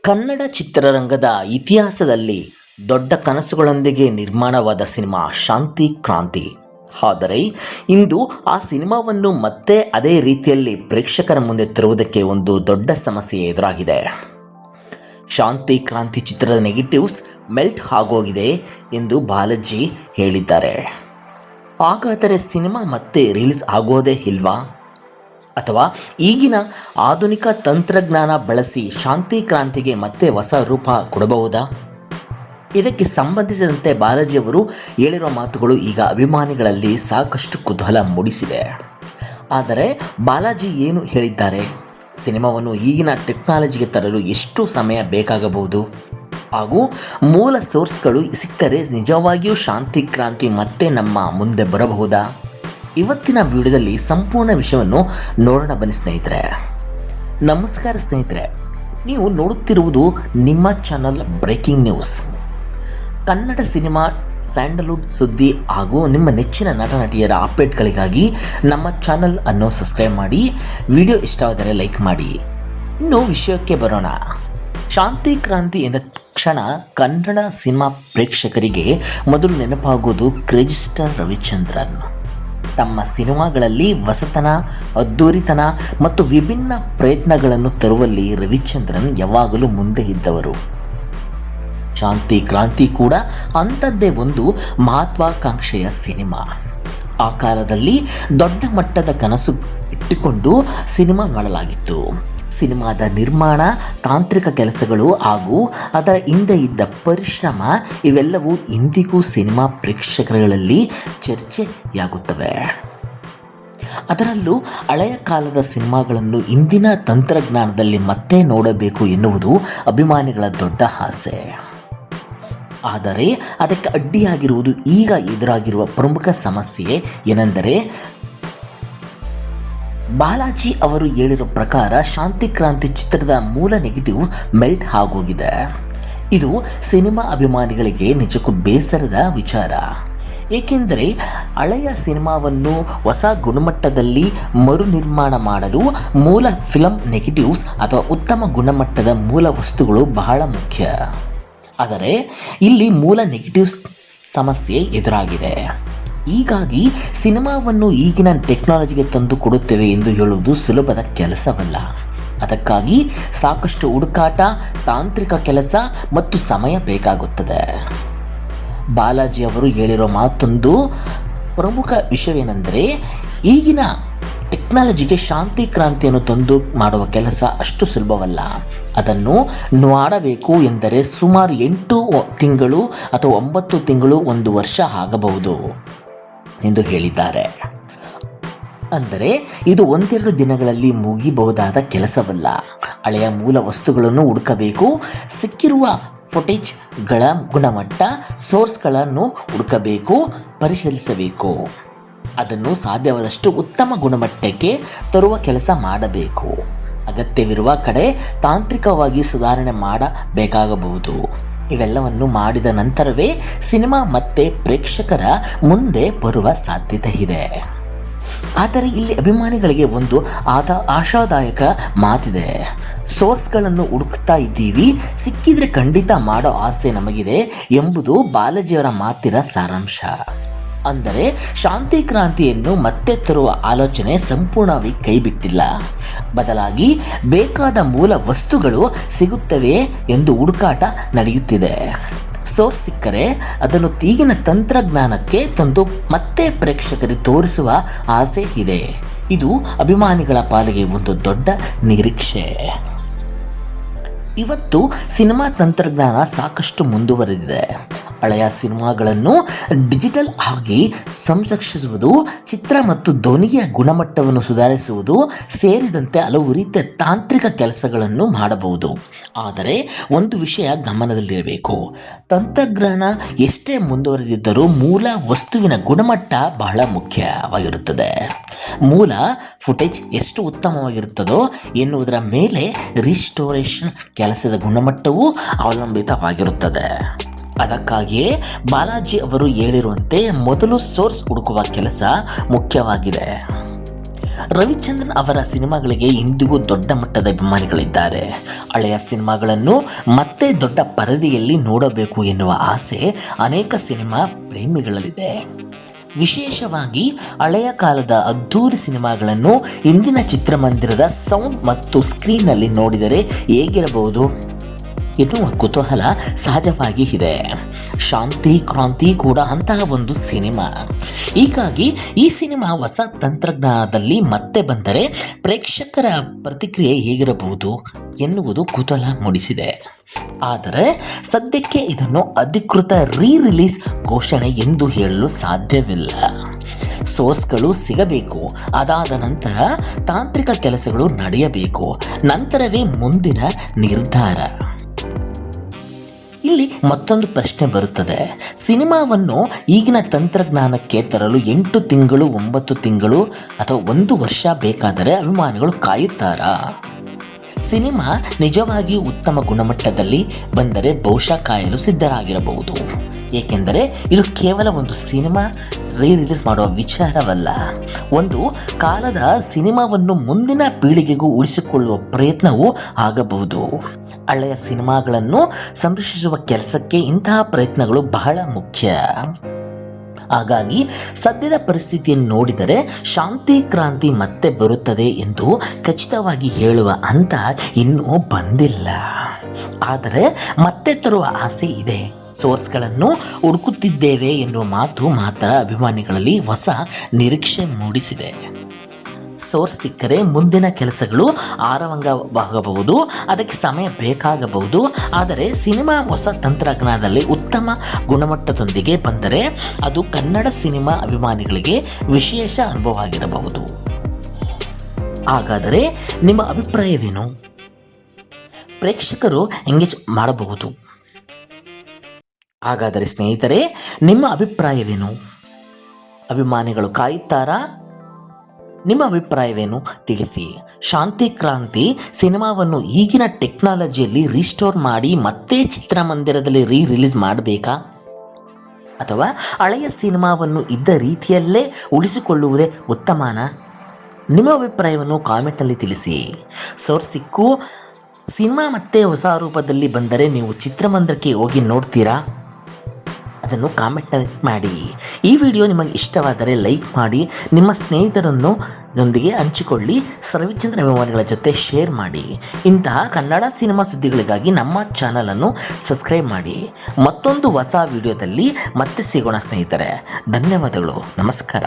ಕನ್ನಡ ಚಿತ್ರರಂಗದ ಇತಿಹಾಸದಲ್ಲಿ ದೊಡ್ಡ ಕನಸುಗಳೊಂದಿಗೆ ನಿರ್ಮಾಣವಾದ ಸಿನಿಮಾ ಶಾಂತಿ ಕ್ರಾಂತಿ. ಆದರೆ ಇಂದು ಆ ಸಿನಿಮಾವನ್ನು ಮತ್ತೆ ಅದೇ ರೀತಿಯಲ್ಲಿ ಪ್ರೇಕ್ಷಕರ ಮುಂದೆ ತರುವುದಕ್ಕೆ ಒಂದು ದೊಡ್ಡ ಸಮಸ್ಯೆ ಎದುರಾಗಿದೆ. ಶಾಂತಿ ಕ್ರಾಂತಿ ಚಿತ್ರದ ನೆಗೆಟಿವ್ಸ್ ಮೆಲ್ಟ್ ಆಗೋಗಿದೆ ಎಂದು ಬಾಲಾಜಿ ಹೇಳಿದ್ದಾರೆ. ಹಾಗಾದರೆ ಸಿನಿಮಾ ಮತ್ತೆ ರಿಲೀಸ್ ಆಗೋದೇ ಇಲ್ವಾ? ಅಥವಾ ಈಗಿನ ಆಧುನಿಕ ತಂತ್ರಜ್ಞಾನ ಬಳಸಿ ಶಾಂತಿ ಕ್ರಾಂತಿಗೆ ಮತ್ತೆ ಹೊಸ ರೂಪ ಕೊಡಬಹುದಾ? ಇದಕ್ಕೆ ಸಂಬಂಧಿಸಿದಂತೆ ಬಾಲಾಜಿಯವರು ಹೇಳಿರುವ ಮಾತುಗಳು ಈಗ ಅಭಿಮಾನಿಗಳಲ್ಲಿ ಸಾಕಷ್ಟು ಕುತೂಹಲ ಮೂಡಿಸಿದೆ. ಆದರೆ ಬಾಲಾಜಿ ಏನು ಹೇಳಿದ್ದಾರೆ? ಸಿನಿಮಾವನ್ನು ಈಗಿನ ಟೆಕ್ನಾಲಜಿಗೆ ತರಲು ಎಷ್ಟು ಸಮಯ ಬೇಕಾಗಬಹುದು? ಹಾಗೂ ಮೂಲ ಸೋರ್ಸ್ಗಳು ಸಿಕ್ಕರೆ ನಿಜವಾಗಿಯೂ ಶಾಂತಿ ಕ್ರಾಂತಿ ಮತ್ತೆ ನಮ್ಮ ಮುಂದೆ ಬರಬಹುದಾ? ಇವತ್ತಿನ ವಿಡಿಯೋದಲ್ಲಿ ಸಂಪೂರ್ಣ ವಿಷಯವನ್ನು ನೋಡೋಣ ಬನ್ನಿ ಸ್ನೇಹಿತರೆ. ನಮಸ್ಕಾರ ಸ್ನೇಹಿತರೆ, ನೀವು ನೋಡುತ್ತಿರುವುದು ನಿಮ್ಮ channel breaking news. Kannada cinema, Sandalwood ಸುದ್ದಿ ಹಾಗೂ ನಿಮ್ಮ ನೆಚ್ಚಿನ ನಟ ನಟಿಯರ ಅಪ್ಡೇಟ್ಗಳಿಗಾಗಿ ನಮ್ಮ ಚಾನಲ್ ಅನ್ನು ಸಬ್ಸ್ಕ್ರೈಬ್ ಮಾಡಿ. ವಿಡಿಯೋ ಇಷ್ಟವಾದರೆ ಲೈಕ್ ಮಾಡಿ. ಇನ್ನು ವಿಷಯಕ್ಕೆ ಬರೋಣ. ಶಾಂತಿ ಕ್ರಾಂತಿ ಎಂದ ತಕ್ಷಣ ಕನ್ನಡ ಸಿನಿಮಾ ಪ್ರೇಕ್ಷಕರಿಗೆ ಮೊದಲು ನೆನಪಾಗುವುದು ಕ್ರೇಜಿ ಸ್ಟಾರ್ ರವಿಚಂದ್ರನ್. ತಮ್ಮ ಸಿನಿಮಾಗಳಲ್ಲಿ ಹೊಸತನ, ಅದ್ದೂರಿತನ ಮತ್ತು ವಿಭಿನ್ನ ಪ್ರಯತ್ನಗಳನ್ನು ತರುವಲ್ಲಿ ರವಿಚಂದ್ರನ್ ಯಾವಾಗಲೂ ಮುಂದೆ ಇದ್ದವರು. ಶಾಂತಿ ಕ್ರಾಂತಿ ಕೂಡ ಅಂಥದ್ದೇ ಒಂದು ಮಹತ್ವಾಕಾಂಕ್ಷೆಯ ಸಿನಿಮಾ. ಆ ಕಾಲದಲ್ಲಿ ದೊಡ್ಡ ಮಟ್ಟದ ಕನಸು ಇಟ್ಟುಕೊಂಡು ಸಿನಿಮಾ ಮಾಡಲಾಗಿತ್ತು. ಸಿನಿಮಾದ ನಿರ್ಮಾಣ, ತಾಂತ್ರಿಕ ಕೆಲಸಗಳು ಹಾಗೂ ಅದರ ಹಿಂದೆ ಇದ್ದ ಪರಿಶ್ರಮ ಇವೆಲ್ಲವೂ ಇಂದಿಗೂ ಸಿನಿಮಾ ಪ್ರೇಕ್ಷಕರಲ್ಲಿ ಚರ್ಚೆಯಾಗುತ್ತವೆ. ಅದರಲ್ಲೂ ಹಳೆಯ ಕಾಲದ ಸಿನಿಮಾಗಳನ್ನು ಇಂದಿನ ತಂತ್ರಜ್ಞಾನದಲ್ಲಿ ಮತ್ತೆ ನೋಡಬೇಕು ಎನ್ನುವುದು ಅಭಿಮಾನಿಗಳ ದೊಡ್ಡ ಆಸೆ. ಆದರೆ ಅದಕ್ಕೆ ಅಡ್ಡಿಯಾಗಿರುವುದು ಈಗ ಎದುರಾಗಿರುವ ಪ್ರಮುಖ ಸಮಸ್ಯೆ ಏನೆಂದರೆ, ಬಾಲಾಜಿ ಅವರು ಹೇಳಿರೋ ಪ್ರಕಾರ ಶಾಂತಿ ಕ್ರಾಂತಿ ಚಿತ್ರದ ಮೂಲ ನೆಗೆಟಿವ್ ಮೆಲ್ಟ್ ಆಗೋಗಿದೆ. ಇದು ಸಿನಿಮಾ ಅಭಿಮಾನಿಗಳಿಗೆ ನಿಜಕ್ಕೂ ಬೇಸರದ ವಿಚಾರ. ಏಕೆಂದರೆ ಹಳೆಯ ಸಿನಿಮಾವನ್ನು ಹೊಸ ಗುಣಮಟ್ಟದಲ್ಲಿ ಮರುನಿರ್ಮಾಣ ಮಾಡಲು ಮೂಲ ಫಿಲಂ ನೆಗೆಟಿವ್ಸ್ ಅಥವಾ ಉತ್ತಮ ಗುಣಮಟ್ಟದ ಮೂಲ ವಸ್ತುಗಳು ಬಹಳ ಮುಖ್ಯ. ಆದರೆ ಇಲ್ಲಿ ಮೂಲ ನೆಗೆಟಿವ್ಸ್ ಸಮಸ್ಯೆ ಎದುರಾಗಿದೆ. ಹೀಗಾಗಿ ಸಿನಿಮಾವನ್ನು ಈಗಿನ ಟೆಕ್ನಾಲಜಿಗೆ ತಂದು ಕೊಡುತ್ತೇವೆ ಎಂದು ಹೇಳುವುದು ಸುಲಭದ ಕೆಲಸವಲ್ಲ. ಅದಕ್ಕಾಗಿ ಸಾಕಷ್ಟು ಹುಡುಕಾಟ, ತಾಂತ್ರಿಕ ಕೆಲಸ ಮತ್ತು ಸಮಯ ಬೇಕಾಗುತ್ತದೆ. ಬಾಲಾಜಿ ಅವರು ಹೇಳಿರೋ ಮತ್ತೊಂದು ಪ್ರಮುಖ ವಿಷಯವೇನೆಂದರೆ, ಈಗಿನ ಟೆಕ್ನಾಲಜಿಗೆ ಶಾಂತಿ ಕ್ರಾಂತಿಯನ್ನು ತಂದು ಮಾಡುವ ಕೆಲಸ ಅಷ್ಟು ಸುಲಭವಲ್ಲ. ಅದನ್ನು ಮಾಡಬೇಕು ಎಂದರೆ ಸುಮಾರು 8 ತಿಂಗಳು ಅಥವಾ 9 ತಿಂಗಳು, 1 ವರ್ಷ ಆಗಬಹುದು ಎಂದು ಹೇಳಿದ್ದಾರೆ. ಅಂದರೆ ಇದು 1-2 ದಿನಗಳಲ್ಲಿ ಮುಗಿಬಹುದಾದ ಕೆಲಸವಲ್ಲ. ಹಳೆಯ ಮೂಲ ವಸ್ತುಗಳನ್ನು ಹುಡುಕಬೇಕು, ಸಿಕ್ಕಿರುವ ಫುಟೇಜ್ಗಳ ಗುಣಮಟ್ಟ, ಸೋರ್ಸ್ಗಳನ್ನು ಹುಡುಕಬೇಕು, ಪರಿಶೀಲಿಸಬೇಕು. ಅದನ್ನು ಸಾಧ್ಯವಾದಷ್ಟು ಉತ್ತಮ ಗುಣಮಟ್ಟಕ್ಕೆ ತರುವ ಕೆಲಸ ಮಾಡಬೇಕು. ಅಗತ್ಯವಿರುವ ಕಡೆ ತಾಂತ್ರಿಕವಾಗಿ ಸುಧಾರಣೆ ಮಾಡಬೇಕಾಗಬಹುದು. ಇವೆಲ್ಲವನ್ನು ಮಾಡಿದ ನಂತರವೇ ಸಿನಿಮಾ ಮತ್ತೆ ಪ್ರೇಕ್ಷಕರ ಮುಂದೆ ಬರುವ ಸಾಧ್ಯತೆ ಇದೆ. ಆದರೆ ಇಲ್ಲಿ ಅಭಿಮಾನಿಗಳಿಗೆ ಒಂದು ಆಶಾದಾಯಕ ಮಾತಿದೆ. ಸೋರ್ಸ್ಗಳನ್ನು ಹುಡುಕ್ತಾ ಇದ್ದೀವಿ, ಸಿಕ್ಕಿದ್ರೆ ಖಂಡಿತ ಮಾಡೋ ಆಸೆ ನಮಗಿದೆ ಎಂಬುದು ಬಾಲಾಜಿಯವರ ಮಾತಿನ ಸಾರಾಂಶ. ಅಂದರೆ ಶಾಂತಿ ಕ್ರಾಂತಿಯನ್ನು ಮತ್ತೆ ತರುವ ಆಲೋಚನೆ ಸಂಪೂರ್ಣವಾಗಿ ಕೈಬಿಟ್ಟಿಲ್ಲ. ಬದಲಾಗಿ ಬೇಕಾದ ಮೂಲ ವಸ್ತುಗಳು ಸಿಗುತ್ತವೆ ಎಂದು ಹುಡುಕಾಟ ನಡೆಯುತ್ತಿದೆ. ಸೋರ್ಸ್ ಸಿಕ್ಕರೆ ಅದನ್ನು ಈಗಿನ ತಂತ್ರಜ್ಞಾನಕ್ಕೆ ತಂದು ಮತ್ತೆ ಪ್ರೇಕ್ಷಕರಿಗೆ ತೋರಿಸುವ ಆಸೆ ಇದೆ. ಇದು ಅಭಿಮಾನಿಗಳ ಪಾಲಿಗೆ ಒಂದು ದೊಡ್ಡ ನಿರೀಕ್ಷೆ. ಇವತ್ತು ಸಿನಿಮಾ ತಂತ್ರಜ್ಞಾನ ಸಾಕಷ್ಟು ಮುಂದುವರೆದಿದೆ. ಹಳೆಯ ಸಿನಿಮಾಗಳನ್ನು ಡಿಜಿಟಲ್ ಆಗಿ ಸಂರಕ್ಷಿಸುವುದು, ಚಿತ್ರ ಮತ್ತು ಧ್ವನಿಯ ಗುಣಮಟ್ಟವನ್ನು ಸುಧಾರಿಸುವುದು ಸೇರಿದಂತೆ ಹಲವು ರೀತಿಯ ತಾಂತ್ರಿಕ ಕೆಲಸಗಳನ್ನು ಮಾಡಬಹುದು. ಆದರೆ ಒಂದು ವಿಷಯ ಗಮನದಲ್ಲಿರಬೇಕು. ತಂತ್ರಜ್ಞಾನ ಎಷ್ಟೇ ಮುಂದುವರೆದಿದ್ದರೂ ಮೂಲ ವಸ್ತುವಿನ ಗುಣಮಟ್ಟ ಬಹಳ ಮುಖ್ಯವಾಗಿರುತ್ತದೆ. ಮೂಲ ಫುಟೇಜ್ ಎಷ್ಟು ಉತ್ತಮವಾಗಿರುತ್ತದೋ ಎನ್ನುವುದರ ಮೇಲೆ ರಿಸ್ಟೋರೇಷನ್ ಕೆಲಸದ ಗುಣಮಟ್ಟವೂ ಅವಲಂಬಿತವಾಗಿರುತ್ತದೆ. ಅದಕ್ಕಾಗಿಯೇ ಬಾಲಾಜಿ ಅವರು ಹೇಳಿರುವಂತೆ ಮೊದಲು ಸೋರ್ಸ್ ಹುಡುಕುವ ಕೆಲಸ ಮುಖ್ಯವಾಗಿದೆ. ರವಿಚಂದ್ರನ್ ಅವರ ಸಿನಿಮಾಗಳಿಗೆ ಇಂದಿಗೂ ದೊಡ್ಡ ಮಟ್ಟದ ಅಭಿಮಾನಿಗಳಿದ್ದಾರೆ. ಹಳೆಯ ಸಿನಿಮಾಗಳನ್ನು ಮತ್ತೆ ದೊಡ್ಡ ಪರದೆಯಲ್ಲಿ ನೋಡಬೇಕು ಎನ್ನುವ ಆಸೆ ಅನೇಕ ಸಿನಿಮಾ ಪ್ರೇಮಿಗಳಲ್ಲಿದೆ. ವಿಶೇಷವಾಗಿ ಹಳೆಯ ಕಾಲದ ಅದ್ಧೂರಿ ಸಿನಿಮಾಗಳನ್ನು ಇಂದಿನ ಚಿತ್ರಮಂದಿರದ ಸೌಂಡ್ ಮತ್ತು ಸ್ಕ್ರೀನ್ನಲ್ಲಿ ನೋಡಿದರೆ ಹೇಗಿರಬಹುದು ಎನ್ನುವ ಕುತೂಹಲ ಸಹಜವಾಗಿ ಇದೆ. ಶಾಂತಿ ಕ್ರಾಂತಿ ಕೂಡ ಅಂತಹ ಒಂದು ಸಿನಿಮಾ. ಹೀಗಾಗಿ ಈ ಸಿನಿಮಾ ಹೊಸ ತಂತ್ರಜ್ಞಾನದಲ್ಲಿ ಮತ್ತೆ ಬಂದರೆ ಪ್ರೇಕ್ಷಕರ ಪ್ರತಿಕ್ರಿಯೆ ಹೇಗಿರಬಹುದು ಎನ್ನುವುದು ಕುತೂಹಲ ಮೂಡಿಸಿದೆ. ಆದರೆ ಸದ್ಯಕ್ಕೆ ಇದನ್ನು ಅಧಿಕೃತ ರಿಲೀಸ್ ಘೋಷಣೆ ಎಂದು ಹೇಳಲು ಸಾಧ್ಯವಿಲ್ಲ. ಸೋರ್ಸ್ಗಳು ಸಿಗಬೇಕು, ಅದಾದ ನಂತರ ತಾಂತ್ರಿಕ ಕೆಲಸಗಳು ನಡೆಯಬೇಕು, ನಂತರವೇ ಮುಂದಿನ ನಿರ್ಧಾರ. ಇಲ್ಲಿ ಮತ್ತೊಂದು ಪ್ರಶ್ನೆ ಬರುತ್ತದೆ. ಸಿನಿಮಾವನ್ನು ಈಗಿನ ತಂತ್ರಜ್ಞಾನಕ್ಕೆ ತರಲು 8 ತಿಂಗಳು 9 ತಿಂಗಳು ಅಥವಾ 1 ವರ್ಷ ಬೇಕಾದರೆ ಅಭಿಮಾನಿಗಳು ಕಾಯುತ್ತಾರಾ? ಸಿನಿಮಾ ನಿಜವಾಗಿಯೂ ಉತ್ತಮ ಗುಣಮಟ್ಟದಲ್ಲಿ ಬಂದರೆ ಬಹುಶಃ ಕಾಯಲು ಸಿದ್ಧರಾಗಿರಬಹುದು. ಏಕೆಂದರೆ ಇದು ಕೇವಲ ಒಂದು ಸಿನಿಮಾ ರಿಲೀಸ್ ಮಾಡುವ ವಿಚಾರವಲ್ಲ, ಒಂದು ಕಾಲದ ಸಿನಿಮಾವನ್ನು ಮುಂದಿನ ಪೀಳಿಗೆಗೂ ಉಳಿಸಿಕೊಳ್ಳುವ ಪ್ರಯತ್ನವೂ ಆಗಬಹುದು. ಹಳೆಯ ಸಿನಿಮಾಗಳನ್ನು ಸಂರಕ್ಷಿಸುವ ಕೆಲಸಕ್ಕೆ ಇಂತಹ ಪ್ರಯತ್ನಗಳು ಬಹಳ ಮುಖ್ಯ. ಹಾಗಾಗಿ ಸದ್ಯದ ಪರಿಸ್ಥಿತಿಯನ್ನು ನೋಡಿದರೆ ಶಾಂತಿ ಕ್ರಾಂತಿ ಮತ್ತೆ ಬರುತ್ತದೆ ಎಂದು ಖಚಿತವಾಗಿ ಹೇಳುವ ಹಂತ ಇನ್ನೂ ಬಂದಿಲ್ಲ. ಆದರೆ ಮತ್ತೆ ತರುವ ಆಸೆ ಇದೆ. ಸೋರ್ಸ್ಗಳನ್ನು ಹುಡುಕುತ್ತಿದ್ದೇವೆ ಎನ್ನುವ ಮಾತು ಮಾತ್ರ ಅಭಿಮಾನಿಗಳಲ್ಲಿ ಹೊಸ ನಿರೀಕ್ಷೆ ಮೂಡಿಸಿದೆ. ಸೋರ್ಸ್ ಸಿಕ್ಕರೆ ಮುಂದಿನ ಕೆಲಸಗಳು ಆರಂಭವಾಗಬಹುದು, ಅದಕ್ಕೆ ಸಮಯ ಬೇಕಾಗಬಹುದು. ಆದರೆ ಸಿನಿಮಾ ಹೊಸ ತಂತ್ರಜ್ಞಾನದಲ್ಲಿ ಉತ್ತಮ ಗುಣಮಟ್ಟದೊಂದಿಗೆ ಬಂದರೆ ಅದು ಕನ್ನಡ ಸಿನಿಮಾ ಅಭಿಮಾನಿಗಳಿಗೆ ವಿಶೇಷ ಅನುಭವ ಆಗಿರಬಹುದು. ಹಾಗಾದರೆ ನಿಮ್ಮ ಅಭಿಪ್ರಾಯವೇನು? ಪ್ರೇಕ್ಷಕರು ಎಂಗೇಜ್ ಮಾಡಬಹುದು. ಹಾಗಾದರೆ ಸ್ನೇಹಿತರೆ, ನಿಮ್ಮ ಅಭಿಪ್ರಾಯವೇನು? ಅಭಿಮಾನಿಗಳು ಕಾಯುತ್ತಾರಾ? ನಿಮ್ಮ ಅಭಿಪ್ರಾಯವೇನು ತಿಳಿಸಿ. ಶಾಂತಿ ಕ್ರಾಂತಿ ಸಿನಿಮಾವನ್ನು ಈಗಿನ ಟೆಕ್ನಾಲಜಿಯಲ್ಲಿ ರೀಸ್ಟೋರ್ ಮಾಡಿ ಮತ್ತೆ ಚಿತ್ರಮಂದಿರದಲ್ಲಿ ರಿಲೀಸ್ ಮಾಡಬೇಕಾ, ಅಥವಾ ಹಳೆಯ ಸಿನಿಮಾವನ್ನು ಇದ್ದ ರೀತಿಯಲ್ಲೇ ಉಳಿಸಿಕೊಳ್ಳುವುದೇ ಉತ್ತಮನಾ? ನಿಮ್ಮ ಅಭಿಪ್ರಾಯವನ್ನು ಕಾಮೆಂಟ್ನಲ್ಲಿ ತಿಳಿಸಿ. ಸೋರ್ಸ್ ಸಿಕ್ಕು ಸಿನಿಮಾ ಮತ್ತೆ ಹೊಸ ರೂಪದಲ್ಲಿ ಬಂದರೆ ನೀವು ಚಿತ್ರಮಂದಿರಕ್ಕೆ ಹೋಗಿ ನೋಡ್ತೀರಾ? ಅದನ್ನು ಕಾಮೆಂಟ್ನಲ್ಲಿ ಮಾಡಿ. ಈ ವಿಡಿಯೋ ನಿಮಗೆ ಇಷ್ಟವಾದರೆ ಲೈಕ್ ಮಾಡಿ, ನಿಮ್ಮ ಸ್ನೇಹಿತರೊಂದಿಗೆ ಹಂಚಿಕೊಳ್ಳಿ, ರವಿಚಂದ್ರನ್ ಅಭಿಮಾನಿಗಳ ಜೊತೆ ಶೇರ್ ಮಾಡಿ. ಇಂತಹ ಕನ್ನಡ ಸಿನಿಮಾ ಸುದ್ದಿಗಳಿಗಾಗಿ ನಮ್ಮ ಚಾನಲನ್ನು ಸಬ್ಸ್ಕ್ರೈಬ್ ಮಾಡಿ. ಮತ್ತೊಂದು ಹೊಸ ವಿಡಿಯೋದಲ್ಲಿ ಮತ್ತೆ ಸಿಗೋಣ ಸ್ನೇಹಿತರೆ. ಧನ್ಯವಾದಗಳು. ನಮಸ್ಕಾರ.